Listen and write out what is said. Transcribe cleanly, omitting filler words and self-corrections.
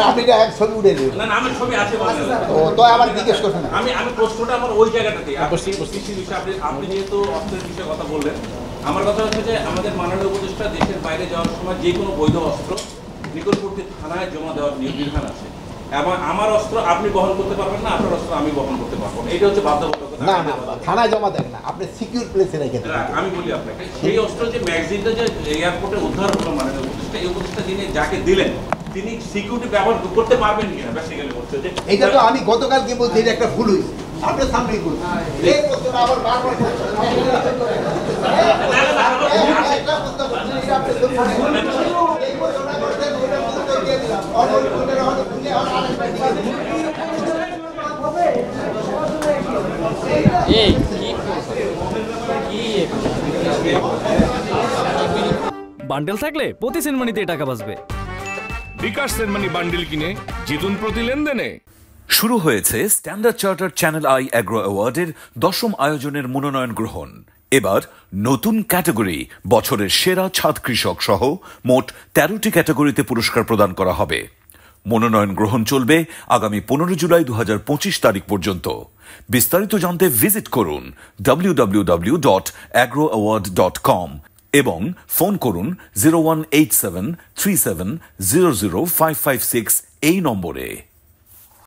আপনি ছবি উঠে দিন না আমি ছবি আছে তো আবার জিজ্ঞেস করছেন আমি প্রশ্নটা আমার ওই জায়গাটাতে আপনি যেহেতু অস্ত্রের বিষয়ে কথা বললেন আমার কথা হচ্ছে যে আমাদের মাননীয় উপদেষ্টা দেশের বাইরে যাওয়ার সময় যে কোনো বৈধ অস্ত্র নিকটবর্তী থানায় জমা দেওয়ার বিধান আছে এবং আমার অস্ত্র আপনি বহন করতে পারবেন না, আপনার অস্ত্র আমি বহন করতে পারবো না, এটা হচ্ছে বাধ্যবাধকতা। না না থানায় জমা দেন না, আপনি সিকিউর প্লেসে রেখে দেন। আমি বলি আপনাকে সেই অস্ত্র যে ম্যাগাজিনটা যে এয়ারপোর্টে উদ্ধার হলো মাননীয় উপদেষ্টা, এই উপদেষ্টা যিনি যাকে দিলেন তিনি সিকিউরিটি ব্যবহার করতে পারবেন কিনা বেসিক্যালি বলছে যে এটা তো আমি গতকালকে বলছি এটা একটা ভুল হয়েছে, আপনার সামনেই বলছি এই প্রশ্নটা আবার বারবার বান্ডেল থাকলে প্রতি সেনমানিতে টাকা বাঁচবে। বিকাশ সেনমানি বান্ডেল কিনে জিতুন প্রতি লেনদেনে। শুরু হয়েছে Standard Charter Channel I Agro অ্যাওয়ার্ডের 10ম আয়োজনের মনোনয়ন গ্রহণ। এবার নতুন ক্যাটাগরি বছরের সেরা ছাদ কৃষক সহ মোট 13টি ক্যাটাগরিতে পুরস্কার প্রদান করা হবে। মনোনয়ন গ্রহণ চলবে আগামী 15 জুলাই 2025 তারিখ পর্যন্ত। বিস্তারিত জানতে ভিজিট করুন www.agroaward.com এবং ফোন করুন 018737000556 এই নম্বরে।